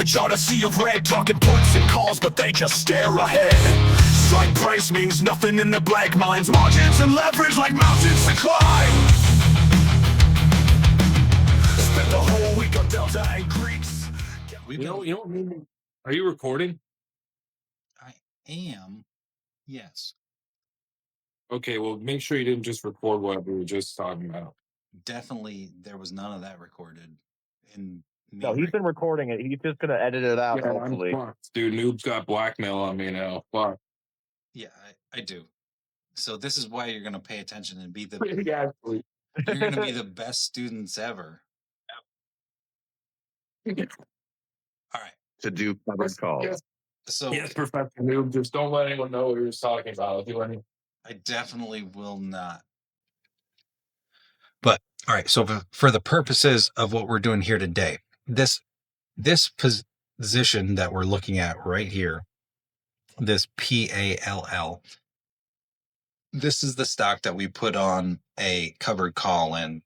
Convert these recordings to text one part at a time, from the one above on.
average on a sea of red, talking puts and calls, but they just stare ahead. Strike price means nothing in the black minds, margins and leverage like mountains to climb. Spent the whole week on Delta and Greeks. Are you recording? I am. Yes. Okay, well, make sure you didn't just record what we were just talking about. Definitely, there was none of that recorded. No, he's been recording it. He's just gonna edit it out. Yeah, hopefully, I'm fucked, dude. Noob's got blackmail on me now. Fuck. Yeah, I do. So this is why you're going to pay attention and be the Exactly. you're going to be the best students ever. All right. to do covered calls. Yes, So yes, Professor Noob. Just don't let anyone know what you're talking about. I'll do any. I definitely will not. But all right. So for the purposes of what we're doing here today, this position that we're looking at right here, this PALL, this is the stock that we put on a covered call in.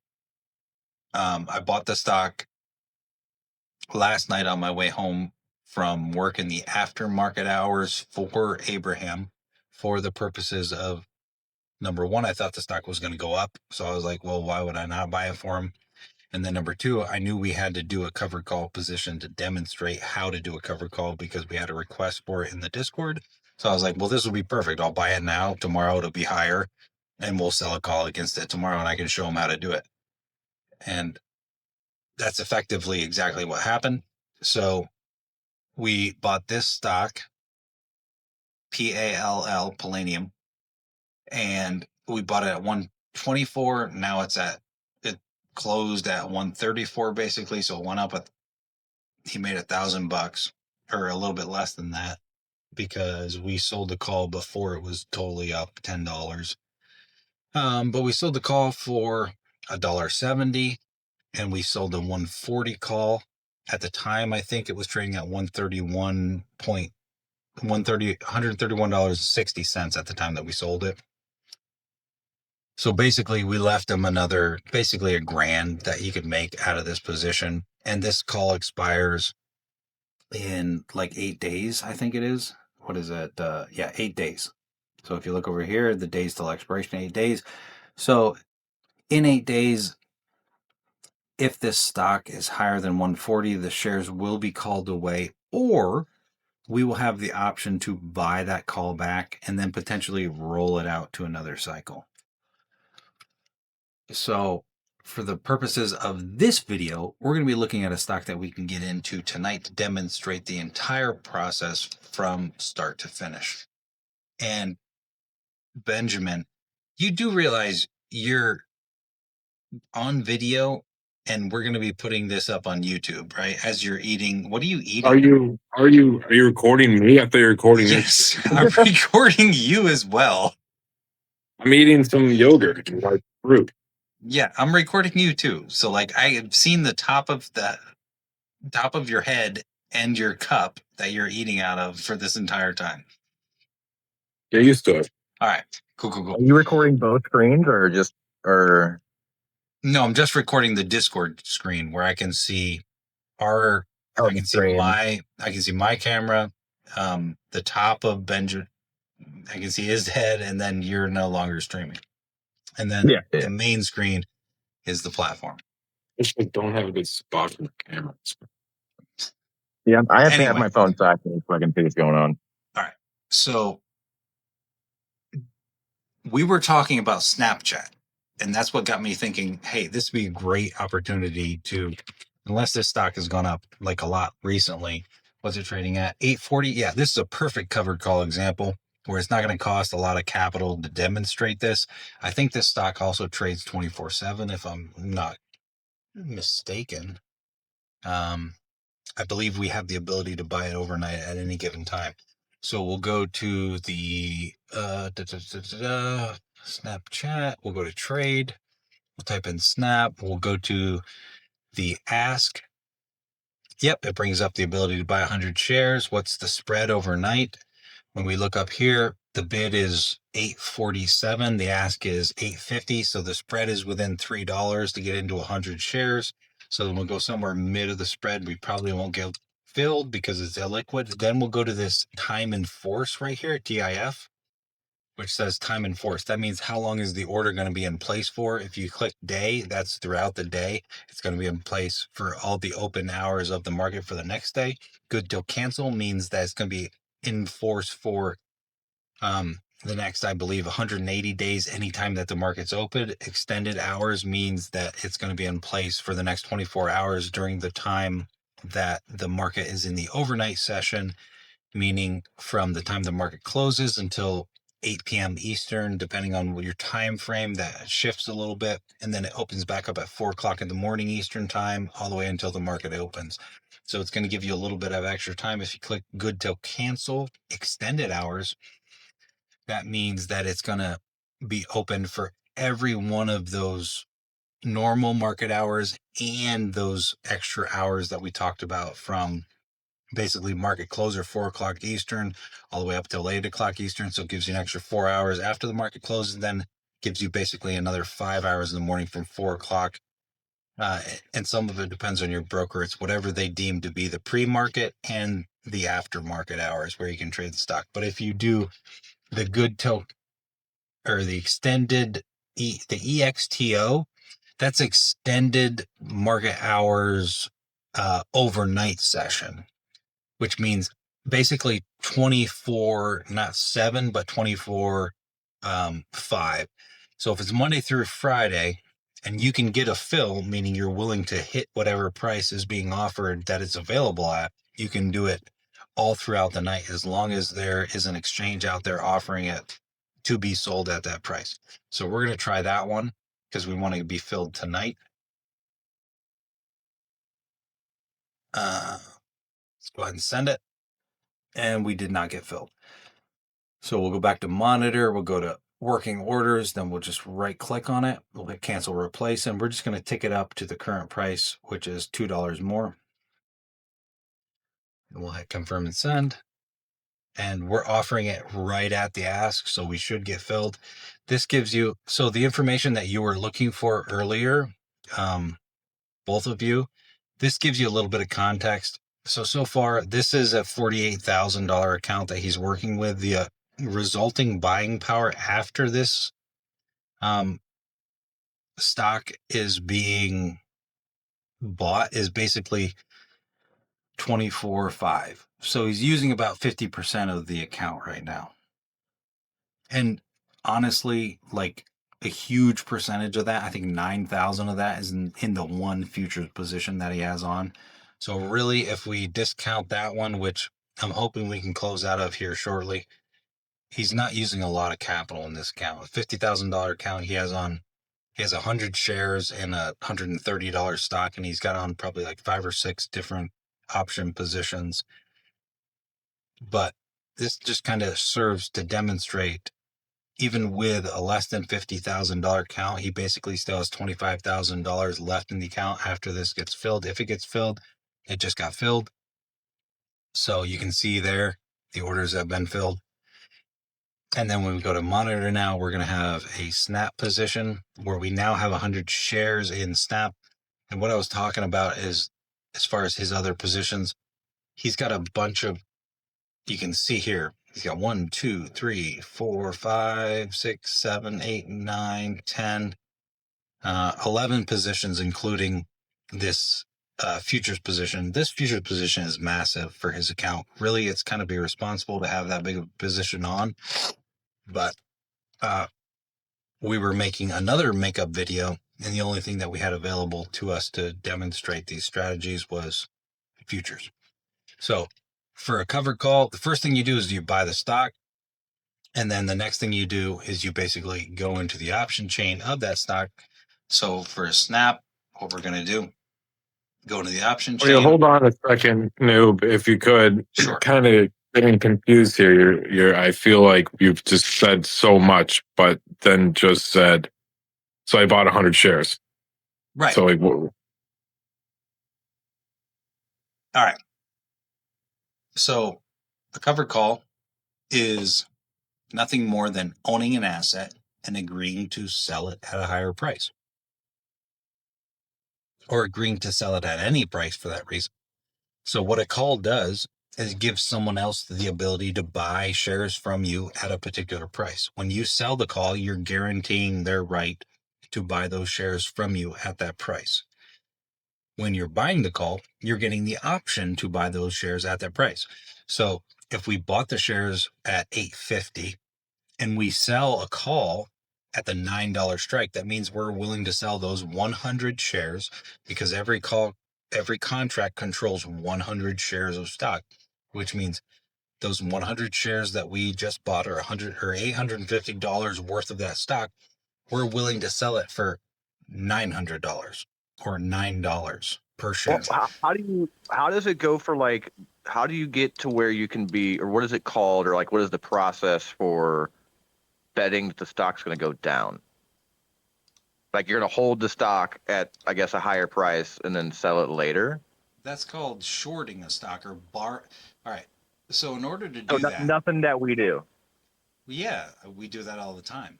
I bought the stock last night on my way home from work in the aftermarket hours for Abraham, for the purposes of, number one, I thought the stock was going to go up. So I was like, well, why would I not buy it for him? And then number two, I knew we had to do a covered call position to demonstrate how to do a covered call because we had a request for it in the Discord. So I was like, well, this will be perfect. I'll buy it now. Tomorrow it'll be higher and we'll sell a call against it tomorrow and I can show them how to do it. And that's effectively exactly what happened. So we bought this stock, PALL, Palladium, and we bought it at 124. Now it closed at 134 basically. So it went up he made $1,000 or a little bit less than that because we sold the call before it was totally up $10. But we sold the call for $1.70 and we sold the 140 call. At the time, I think it was trading at $131.60 at the time that we sold it. So basically, we left him basically $1,000 that he could make out of this position. And this call expires in like 8 days, I think it is. What is it? 8 days. So if you look over here, the days till expiration, 8 days. So in 8 days, if this stock is higher than 140, the shares will be called away, or we will have the option to buy that call back and then potentially roll it out to another cycle. So for the purposes of this video, we're going to be looking at a stock that we can get into tonight to demonstrate the entire process from start to finish. And Benjamin, you do realize you're on video and we're going to be putting this up on YouTube, right? As you're eating. What are you eating? Are you recording me? I thought you were recording Yes, I'm recording you as well. I'm eating some yogurt, like fruit. Yeah, I'm recording you too. So like I have seen the top of your head and your cup that you're eating out of for this entire time. Get used to it. All right. Cool. Are you recording both screens or? No, I'm just recording the Discord screen where I can see I can see my camera, the top of Benjamin. I can see his head, and then you're no longer streaming. And then the main screen is the platform. Just don't have a good spot for the camera. Yeah, I have to have my phone silent so I can see what's going on. All right. So we were talking about Snapchat, and that's what got me thinking, hey, this would be a great opportunity to, unless this stock has gone up like a lot recently. What's it trading at? 840? Yeah, this is a perfect covered call example where it's not going to cost a lot of capital to demonstrate this. I think this stock also trades 24/7 if I'm not mistaken. I believe we have the ability to buy it overnight at any given time. So we'll go to the Snapchat. We'll go to trade. We'll type in Snap. We'll go to the ask. Yep, it brings up the ability to buy 100 shares. What's the spread overnight? When we look up here, the bid is $8.47. The ask is $8.50. So the spread is within $3 to get into 100 shares. So then we'll go somewhere mid of the spread. We probably won't get filled because it's illiquid. Then we'll go to this time in force right here, TIF, which says time in force. That means how long is the order going to be in place for? If you click day, that's throughout the day. It's going to be in place for all the open hours of the market for the next day. Good till cancel means that it's going to be in force for the next, I believe, 180 days anytime that the market's open. Extended hours means that it's going to be in place for the next 24 hours during the time that the market is in the overnight session, meaning from the time the market closes until 8 p.m. Eastern, depending on your time frame. That shifts a little bit, and then it opens back up at 4 o'clock in the morning Eastern time, all the way until the market opens. So it's going to give you a little bit of extra time. If you click good till cancel extended hours, that means that it's going to be open for every one of those normal market hours and those extra hours that we talked about, from basically market closer 4 o'clock Eastern all the way up till 8 o'clock Eastern. So it gives you an extra 4 hours after the market closes, and then gives you basically another 5 hours in the morning from 4 o'clock. And some of it depends on your broker. It's whatever they deem to be the pre-market and the after-market hours where you can trade the stock. But if you do the good till or the extended the EXTO, that's extended market hours overnight session, which means basically 24, not 7, but 24 5. So if it's Monday through Friday and you can get a fill, meaning you're willing to hit whatever price is being offered that it's available at, you can do it all throughout the night as long as there is an exchange out there offering it to be sold at that price. So we're going to try that one because we want to be filled tonight. Let's go ahead and send it. And we did not get filled. So we'll go back to monitor. We'll go to working orders. Then we'll just right click on it. We'll hit cancel replace. And we're just going to tick it up to the current price, which is $2 more. And we'll hit confirm and send. And we're offering it right at the ask, so we should get filled. This gives you, so the information that you were looking for earlier, both of you, this gives you a little bit of context. So far, this is a $48,000 account that he's working with. The resulting buying power after this stock is being bought is basically 24.5. So he's using about 50% of the account right now. And honestly, like a huge percentage of that, I think 9,000 of that is in the one futures position that he has on. So really, if we discount that one, which I'm hoping we can close out of here shortly, he's not using a lot of capital in this account. A $50,000 account he has 100 shares and a $130 stock, and he's got on probably like 5 or 6 different option positions. But this just kind of serves to demonstrate, even with a less than $50,000 account, he basically still has $25,000 left in the account after this gets filled. If it gets filled, it just got filled. So you can see there the orders have been filled. And then when we go to monitor now, we're going to have a snap position where we now have 100 shares in snap. And what I was talking about is, as far as his other positions, he's got a bunch of, you can see here, he's got 1, 2, 3, 4, 5, 6, 7, 8, 9, 10, 11 positions, including this futures position. This futures position is massive for his account. Really, it's kind of irresponsible to have that big of a position on. But we were making another makeup video, and the only thing that we had available to us to demonstrate these strategies was futures. So for a covered call, the first thing you do is you buy the stock. And then the next thing you do is you basically go into the option chain of that stock. So for a snap, what we're going to do, go into the option chain. Hold on a second, Noob, if you could. Sure. Kind of getting confused here. I feel like you've just said so much, but then just said, so I bought 100 shares. Right. So like, all right. So a covered call is nothing more than owning an asset and agreeing to sell it at a higher price, or agreeing to sell it at any price for that reason. So what a call does is it gives someone else the ability to buy shares from you at a particular price. When you sell the call, you're guaranteeing their right to buy those shares from you at that price. When you're buying the call, you're getting the option to buy those shares at that price. So if we bought the shares at $8.50 and we sell a call at the $9 strike, that means we're willing to sell those 100 shares, because every contract controls 100 shares of stock, which means those 100 shares that we just bought, or $850 worth of that stock, we're willing to sell it for $900 or $9 per share. Well, how does it go for like, how do you get to where you can be, or what is it called, or like, what is the process for betting that the stock's going to go down? Like you're going to hold the stock at, I guess, a higher price and then sell it later? That's called shorting a stock or bar. All right. So in order to So do that, nothing that we do. yeah, we do that all the time.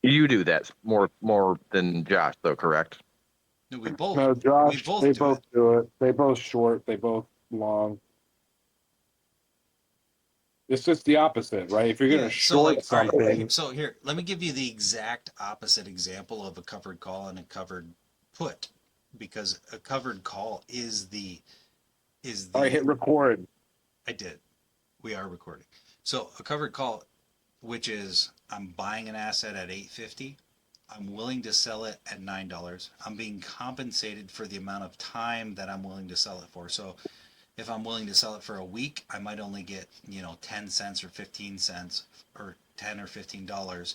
You do that more than Josh, though, correct? No, we both. No, Josh, we both they do both it. do it. They both short. They both long. It's just the opposite, right? If you're going to short something, so here, let me give you the exact opposite example of a covered call and a covered put, because a covered call is the all right, hit record. I did. We are recording. So a covered call, which is I'm buying an asset at $8.50. I'm willing to sell it at $9. I'm being compensated for the amount of time that I'm willing to sell it for. So if I'm willing to sell it for a week, I might only get, 10 cents or 15 cents or 10 or $15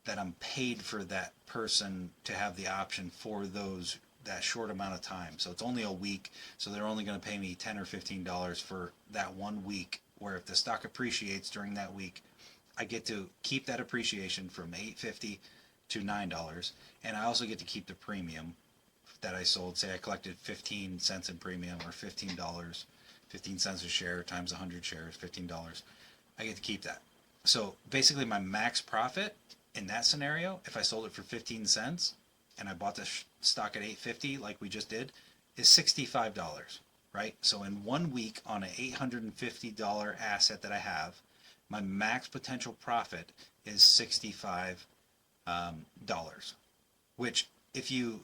that I'm paid for that person to have the option for that short amount of time. So it's only a week, so they're only going to pay me 10 or $15 for that 1 week, where if the stock appreciates during that week, I get to keep that appreciation from $8.50 to $9, and I also get to keep the premium that I sold. Say I collected 15 cents in premium, or $15, 15 cents a share times 100 shares, $15. I get to keep that. So basically my max profit in that scenario, if I sold it for 15 cents and I bought the stock at $8.50 like we just did, is $65, right? So in 1 week on an $850 asset that I have, my max potential profit is $65, which if you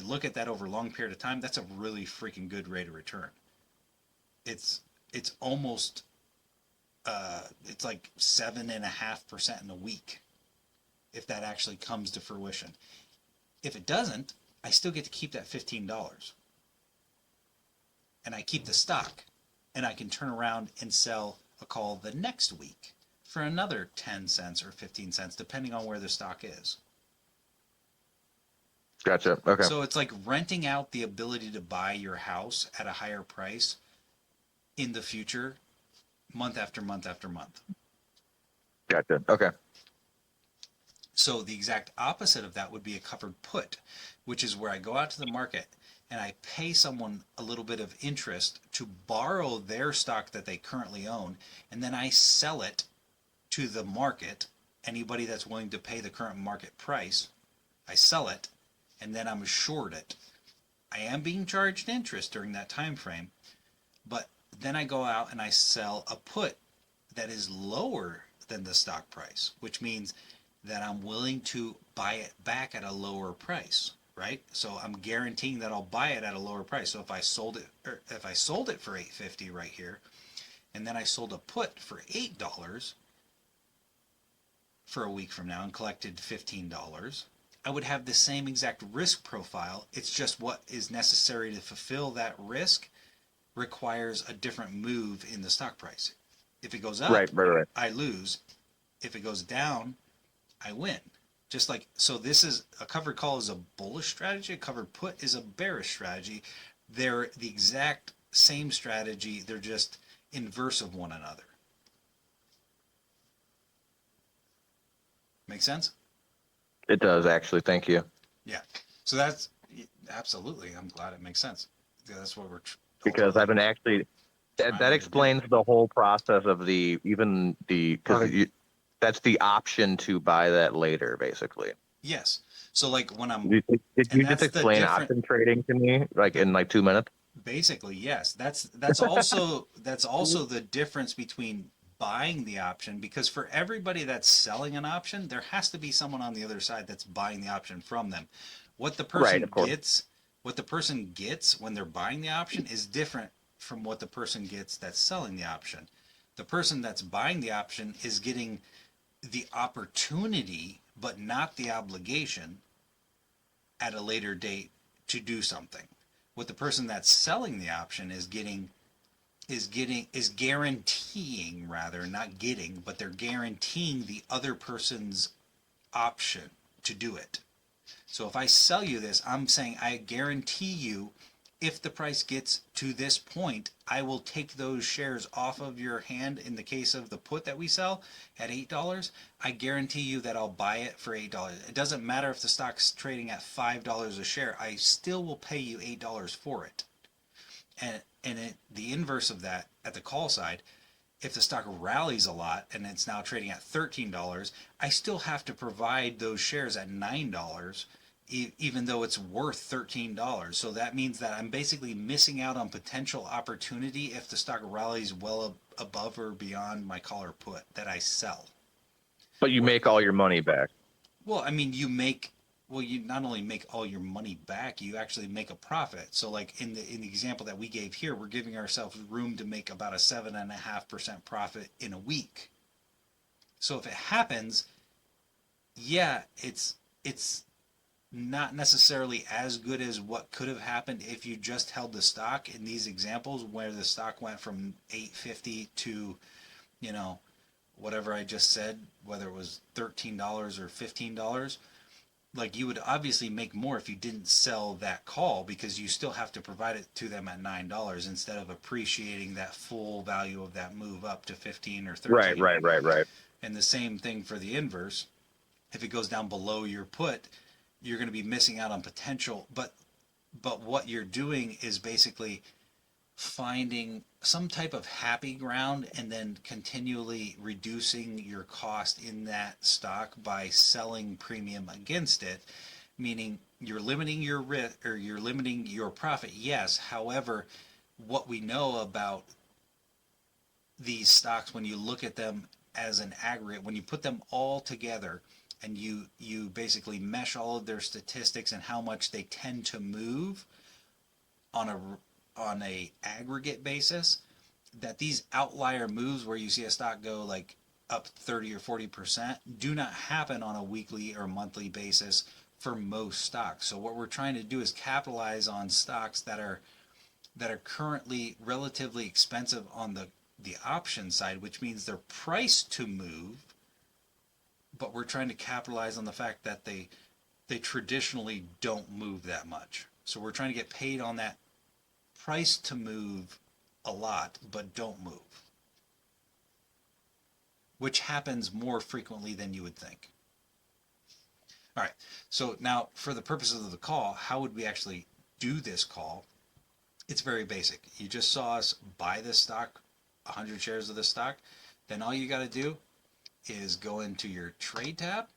look at that over a long period of time, that's a really freaking good rate of return. It's almost it's like 7.5% in a week, if that actually comes to fruition. If it doesn't, I still get to keep that $15, and I keep the stock, and I can turn around and sell a call the next week for another 10 cents or 15 cents, depending on where the stock is. Gotcha. Okay. So it's like renting out the ability to buy your house at a higher price in the future, month after month after month. Gotcha. Okay. So the exact opposite of that would be a covered put, which is where I go out to the market and I pay someone a little bit of interest to borrow their stock that they currently own, and then I sell it to the market. Anybody that's willing to pay the current market price, I sell it, and then I'm assured it. I am being charged interest during that time frame, but then I go out and I sell a put that is lower than the stock price, which means that I'm willing to buy it back at a lower price, right? So I'm guaranteeing that I'll buy it at a lower price. So if I sold it for $8.50 right here, and then I sold a put for $8 for a week from now and collected $15, I would have the same exact risk profile. It's just what is necessary to fulfill that risk requires a different move in the stock price. If it goes up, Right. I lose. If it goes down, I win. Just like, so this is a covered call is a bullish strategy, a covered put is a bearish strategy. They're the exact same strategy, they're just inverse of one another. Make sense? It does, actually. Thank you. Yeah. So that's absolutely, I'm glad it makes sense. That's what we're Because I've been actually, that explains the whole process of because that's the option to buy that later, basically. Yes. So like when I'm Did you just explain option trading to me, like in like 2 minutes? Basically, yes. That's also the difference between buying the option, because for everybody that's selling an option, there has to be someone on the other side that's buying the option from them. What the Right, person of course. gets, what the person gets when they're buying the option is different from what the person gets that's selling the option. The person that's buying the option is getting the opportunity but not the obligation at a later date to do something. What the person that's selling the option is guaranteeing, rather, not getting, but they're guaranteeing the other person's option to do it. So if I sell you this, I'm saying I guarantee you, if the price gets to this point, I will take those shares off of your hand. In the case of the put that we sell at $8, I guarantee you that I'll buy it for $8. It doesn't matter if the stock's trading at $5 a share, I still will pay you $8 for it. The inverse of that at the call side, if the stock rallies a lot and it's now trading at $13, I still have to provide those shares at $9, even though it's worth $13. So that means that I'm basically missing out on potential opportunity if the stock rallies well above or beyond my call or put that I sell. But you make all your money back. Well, I mean, you not only make all your money back, you actually make a profit. So like in the example that we gave here, we're giving ourselves room to make about a 7.5% profit in a week. So if it happens, yeah, it's not necessarily as good as what could have happened if you just held the stock in these examples where the stock went from 850 to, you know, whatever I just said, whether it was $13 or $15. Like, you would obviously make more if you didn't sell that call, because you still have to provide it to them at $9 instead of appreciating that full value of that move up to 15 or 13. Right. And the same thing for the inverse. If it goes down below your put, you're going to be missing out on potential. But what you're doing is basically finding some type of happy ground and then continually reducing your cost in that stock by selling premium against it, meaning you're limiting your risk or you're limiting your profit, yes. However, what we know about these stocks, when you look at them as an aggregate, when you put them all together and you basically mesh all of their statistics and how much they tend to move on a aggregate basis, that these outlier moves where you see a stock go like up 30 or 40% do not happen on a weekly or monthly basis for most stocks. So what we're trying to do is capitalize on stocks that are currently relatively expensive on the option side, which means they're priced to move, but we're trying to capitalize on the fact that they traditionally don't move that much. So we're trying to get paid on that price to move a lot, but don't move, which happens more frequently than you would think. All right, so now for the purposes of the call, how would we actually do this call? It's very basic. You just saw us buy this stock, 100 shares of this stock. Then all you got to do is go into your trade tab,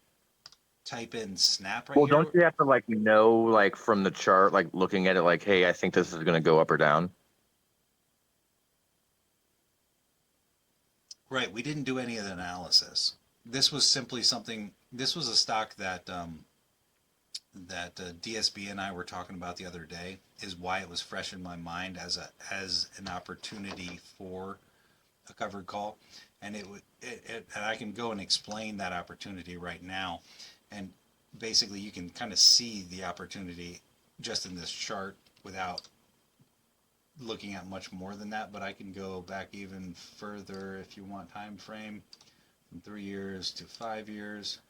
type in snap right Well, here. don't you have to like know like from the chart, like looking at it, like, hey, I think this is going to go up or down? Right, we didn't do any of the analysis. This was simply something. This was a stock that DSB and I were talking about the other day. Is why it was fresh in my mind as an opportunity for a covered call, and and I can go and explain that opportunity right now, and basically you can kind of see the opportunity just in this chart without looking at much more than that. But I can go back even further if you want time frame from 3 years to 5 years.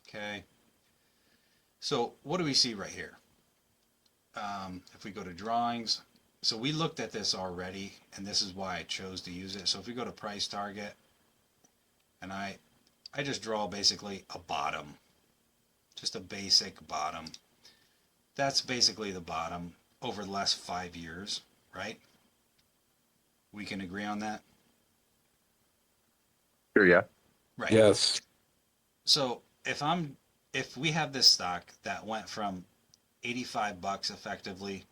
Okay, so what do we see right here? If we go to drawings, so we looked at this already, and this is why I chose to use it. So if we go to price target, and I just draw basically a bottom, just a basic bottom. That's basically the bottom over the last 5 years, right? We can agree on that? Sure, yeah. Right. Yes. So if we have this stock that went from $85 effectively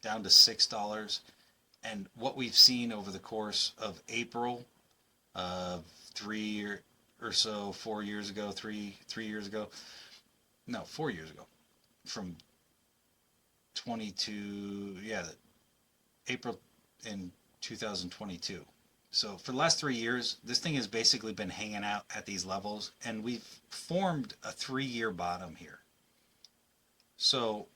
down to $6. And what we've seen over the course of April of 4 years ago, 3 years ago, no, 4 years ago, from 22, yeah, April in 2022. So for the last 3 years, this thing has basically been hanging out at these levels, and we've formed a 3-year bottom here. So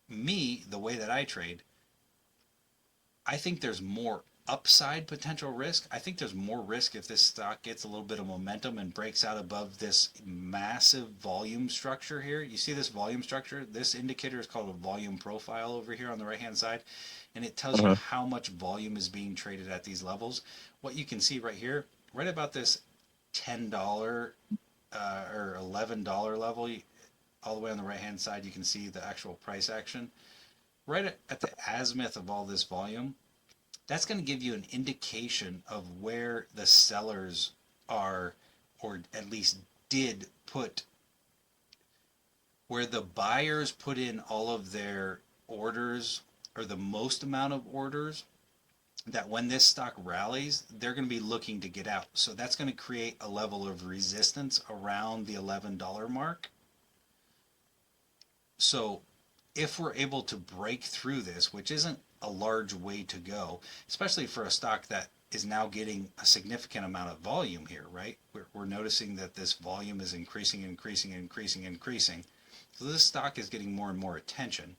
me, the way that I trade, I think there's more upside potential risk. I think there's more risk if this stock gets a little bit of momentum and breaks out above this massive volume structure here. You see this volume structure? This indicator is called a volume profile over here on the right hand side, and it tells you how much volume is being traded at these levels. What you can see right here, right about this $10 or $11 level, all the way on the right hand side, you can see the actual price action. Right at the azimuth of all this volume, that's going to give you an indication of where the sellers are, or at least did put, where the buyers put in all of their orders, or the most amount of orders, that when this stock rallies, they're going to be looking to get out. So that's going to create a level of resistance around the $11 mark. So if we're able to break through this, which isn't a large way to go, especially for a stock that is now getting a significant amount of volume here, right? We're noticing that this volume is increasing. So this stock is getting more and more attention.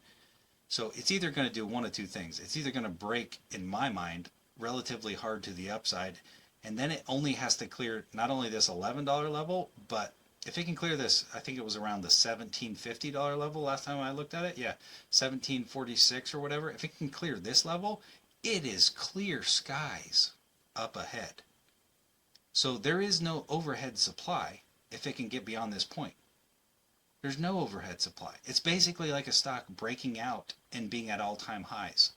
So it's either going to do one of two things. It's either going to break, in my mind, relatively hard to the upside, and then it only has to clear not only this $11 level, but if it can clear this, I think it was around the $17.50 level last time I looked at it. Yeah, 17.46 or whatever. If it can clear this level, it is clear skies up ahead. So there is no overhead supply if it can get beyond this point. There's no overhead supply. It's basically like a stock breaking out and being at all-time highs.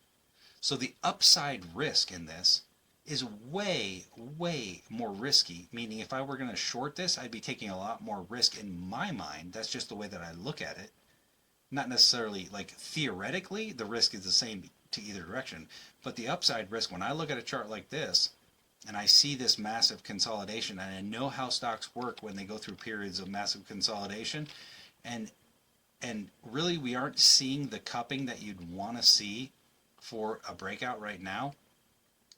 So the upside risk in this is way, way more risky, meaning if I were going to short this, I'd be taking a lot more risk in my mind. That's just the way that I look at it. Not necessarily, like, theoretically, the risk is the same to either direction, but the upside risk, when I look at a chart like this, and I see this massive consolidation, and I know how stocks work when they go through periods of massive consolidation, and really we aren't seeing the cupping that you'd want to see for a breakout right now.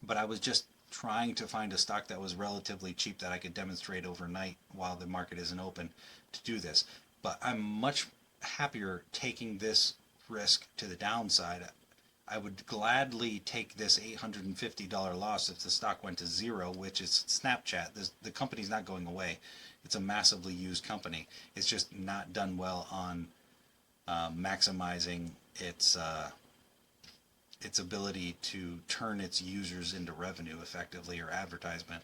But I was just trying to find a stock that was relatively cheap that I could demonstrate overnight while the market isn't open to do this. But I'm much happier taking this risk to the downside. I would gladly take this $850 loss if the stock went to zero, which is Snapchat. The company's not going away. It's a massively used company. It's just not done well on maximizing its ability to turn its users into revenue effectively, or advertisement.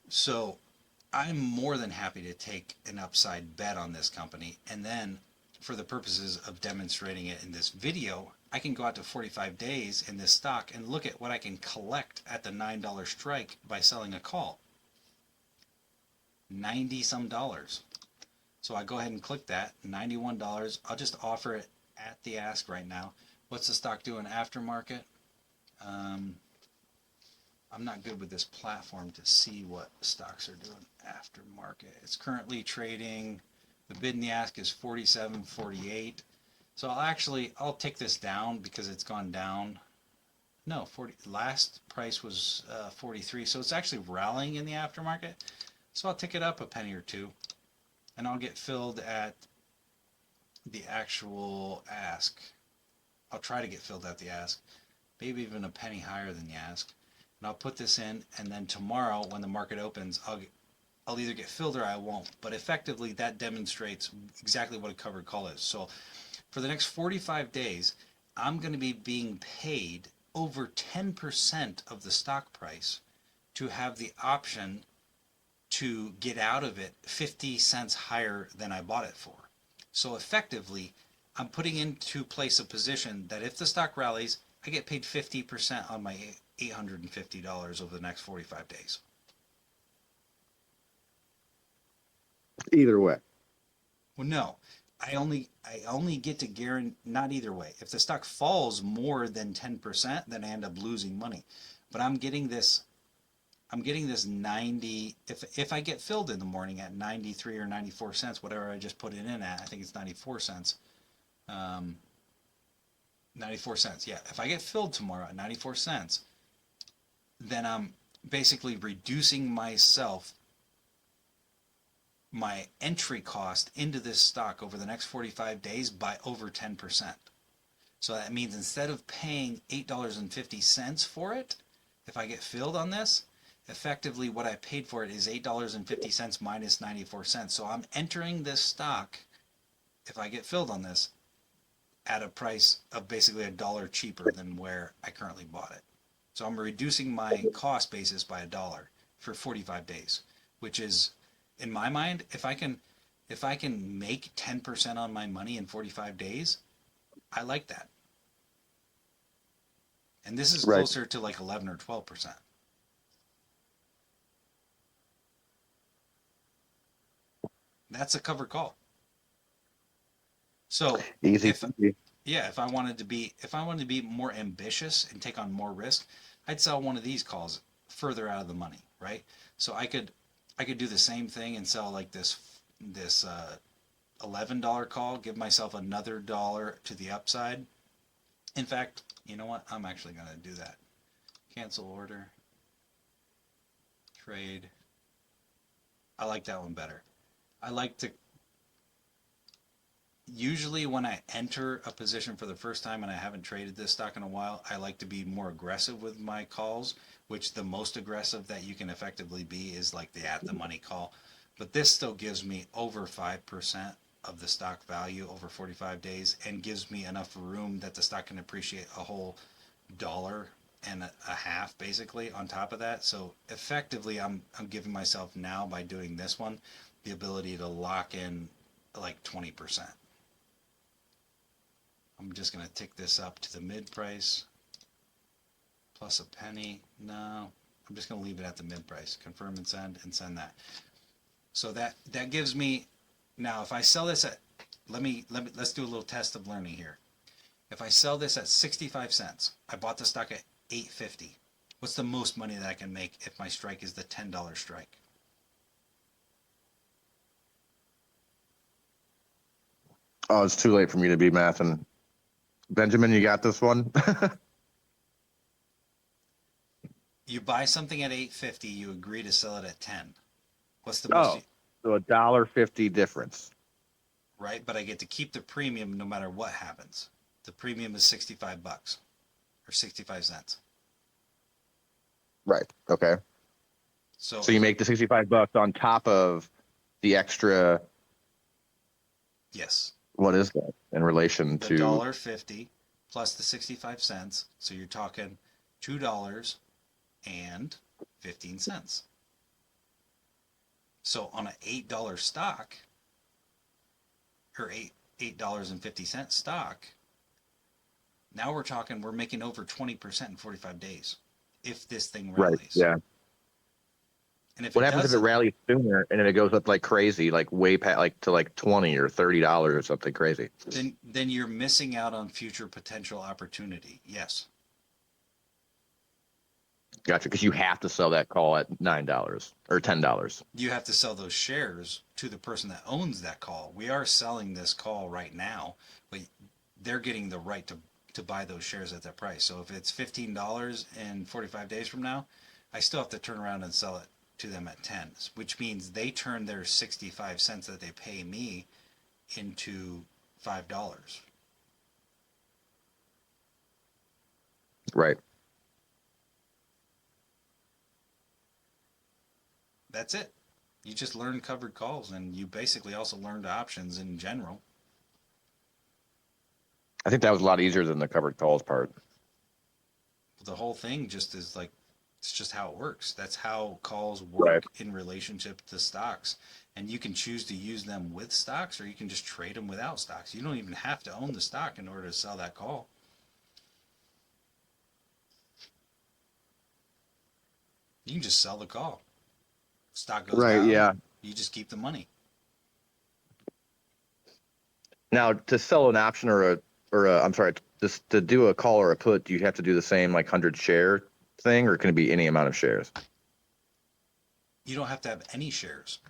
So I'm more than happy to take an upside bet on this company, and then for the purposes of demonstrating it in this video, I can go out to 45 days in this stock and look at what I can collect at the $9 strike by selling a call. 90 some dollars. So I go ahead and click that, $91. I'll just offer it at the ask right now. What's the stock doing aftermarket? I'm not good with this platform to see what stocks are doing aftermarket. It's currently trading, the bid and the ask is 47.48. So I'll take this down because it's gone down. No, 40. Last price was 43. So it's actually rallying in the aftermarket. So I'll tick it up a penny or two, and I'll get filled at the actual ask. I'll try to get filled at the ask, maybe even a penny higher than the ask. And I'll put this in, and then tomorrow when the market opens, I'll either get filled or I won't. But effectively, that demonstrates exactly what a covered call is. So for the next 45 days, I'm going to be being paid over 10% of the stock price to have the option to get out of it 50 cents higher than I bought it for. So effectively, I'm putting into place a position that if the stock rallies, I get paid 50% on my $850 over the next 45 days. Either way. Well, no. I only get to guarantee, not either way. If the stock falls more than 10%, then I end up losing money. But I'm getting this 90, if I get filled in the morning at 93 or 94 cents, whatever I just put it in at, I think it's 94 cents. Um, 94 cents. Yeah, if I get filled tomorrow at 94 cents, then I'm basically reducing my entry cost into this stock over the next 45 days by over 10%. So that means instead of paying $8.50 for it, if I get filled on this, effectively what I paid for it is $8.50 minus 94 cents. So I'm entering this stock, if I get filled on this, at a price of basically $1 cheaper than where I currently bought it. So I'm reducing my cost basis by $1 for 45 days, which is, in my mind, if I can make 10% on my money in 45 days, I like that. And this is Right. closer to like 11 or 12%. That's a covered call. So Easy. if yeah, if I wanted to be more ambitious and take on more risk, I'd sell one of these calls further out of the money, right? So I could do the same thing and sell like this $11 call, give myself another dollar to the upside. In fact, you know what? I'm actually going to do that. Cancel order, trade. I like that one better. I like to usually when I enter a position for the first time and I haven't traded this stock in a while, I like to be more aggressive with my calls, which the most aggressive that you can effectively be is like the at the money call. But this still gives me over 5% of the stock value over 45 days and gives me enough room that the stock can appreciate a whole dollar and a half basically on top of that. So effectively I'm giving myself now by doing this one the ability to lock in like 20%. I'm just going to tick this up to the mid price plus a penny. No, I'm just going to leave it at the mid price. Confirm and send that. So that gives me, now if I sell this at, let's do a little test of learning here. If I sell this at 65 cents, I bought the stock at 8.50. What's the most money that I can make if my strike is the $10 strike? Oh, it's too late for me to be mathing. Benjamin, you got this one? You buy something at 8.50, you agree to sell it at 10. What's the most, Oh, so $1.50 difference. right? But I get to keep the premium no matter what happens. The premium is 65 bucks or 65 cents. Right. Okay. So So you make the $65 on top of the extra. yes, What is that in relation the to? $1.50 plus the 65 cents. So you're talking $2.15. So on an $8 stock or $8.50 stock, now we're making over 20% in 45 days if this thing Right. rallies. Yeah. And if What it happens if it doesn't, rallies sooner and then it goes up like crazy, like way past like to like $20 or $30 or something crazy? then you're missing out on future potential opportunity. Yes. Gotcha. Because you have to sell that call at $9 or $10. You have to sell those shares to the person that owns that call. We are selling this call right now, but they're getting the right to buy those shares at that price. So if it's $15 in 45 days from now, I still have to turn around and sell it to them at 10, which means they turn their 65 cents that they pay me into $5. Right. That's it. You just learn covered calls and you basically also learned options in general. I think that was a lot easier than the covered calls part. The whole thing just is like, it's just how it works. That's how calls Right. work in relationship to stocks. And you can choose to use them with stocks or you can just trade them without stocks. You don't even have to own the stock in order to sell that call. You can just sell the call. Stock goes Right. down, Yeah. you just keep the money. Now, to sell an option I'm sorry, just to do a call or a put, do you have to do the same like 100 share thing, or can it be any amount of shares? You don't have to have any shares.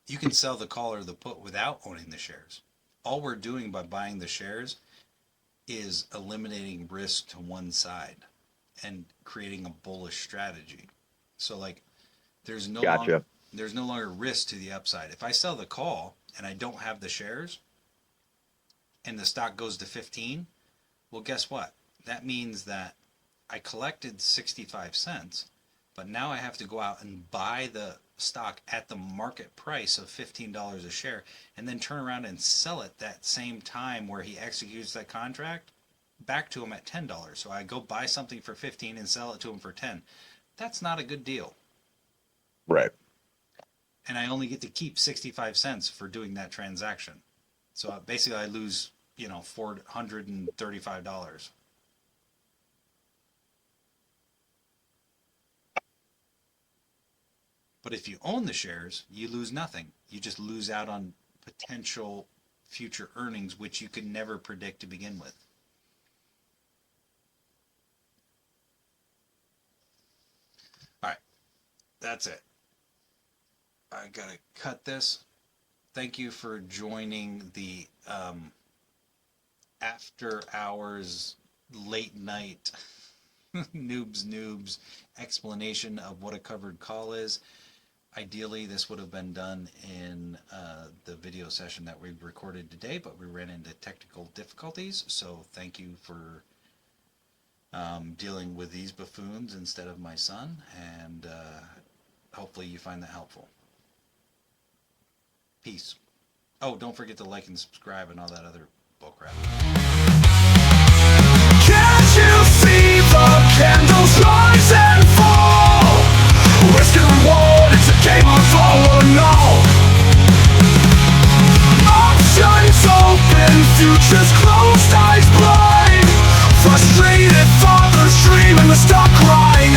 You can sell the call or the put without owning the shares. All we're doing by buying the shares is eliminating risk to one side and creating a bullish strategy. So like there's no Gotcha. longer risk to the upside. If I sell the call and I don't have the shares and the stock goes to 15, well, guess what? That means that I collected 65 cents, but now I have to go out and buy the stock at the market price of $15 a share and then turn around and sell it that same time where he executes that contract back to him at $10. So I go buy something for 15 and sell it to him for 10. That's not a good deal. Right. And I only get to keep 65 cents for doing that transaction. So basically I lose, $435. But if you own the shares, you lose nothing. You just lose out on potential future earnings, which you could never predict to begin with. All right, that's it. I gotta cut this. Thank you for joining the after hours late night noobs explanation of what a covered call is. Ideally, this would have been done in the video session that we recorded today, but we ran into technical difficulties. So thank you for dealing with these buffoons instead of my son, and hopefully you find that helpful. Peace. Oh, don't forget to like and subscribe and all that other bullcrap. Can't you see the candles rise and fall? Risk and reward, it's a game of all or no. Options open, futures closed, eyes blind. Frustrated fathers dream in the stock grind.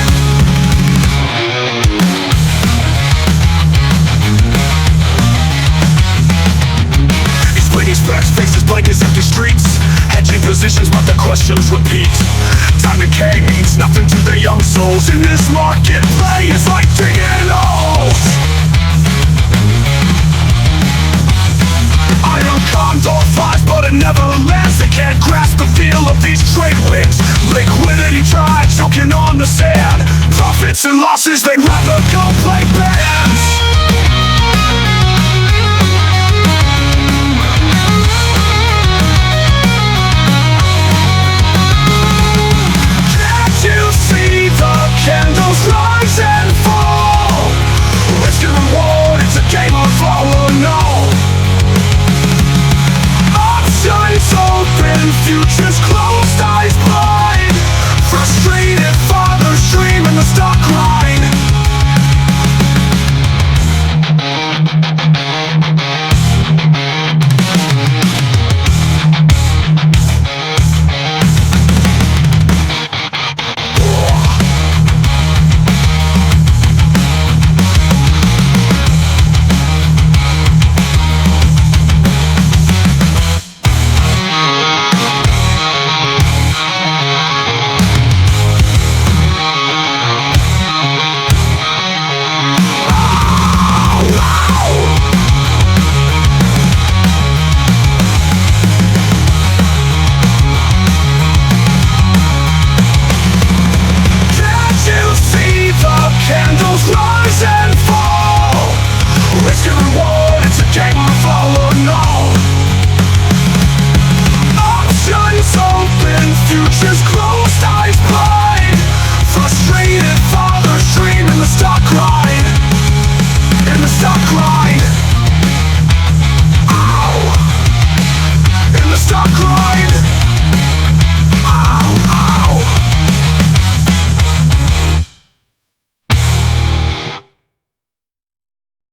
Specs, faces blank as empty streets. Hedging positions, but the questions repeat. Time decay means nothing to the young souls. In this market, play is like digging holes. Iron condor flies, but it never lands. They can't grasp the feel of these trade winds. Liquidity try choking on the sand. Profits and losses, they'd rather go play bands. Candles rise and fall. Risk and reward, it's a game of all or no. Options open, futures closed, eyes blind. Frustrated fathers dream in the stock grind. Stock grind.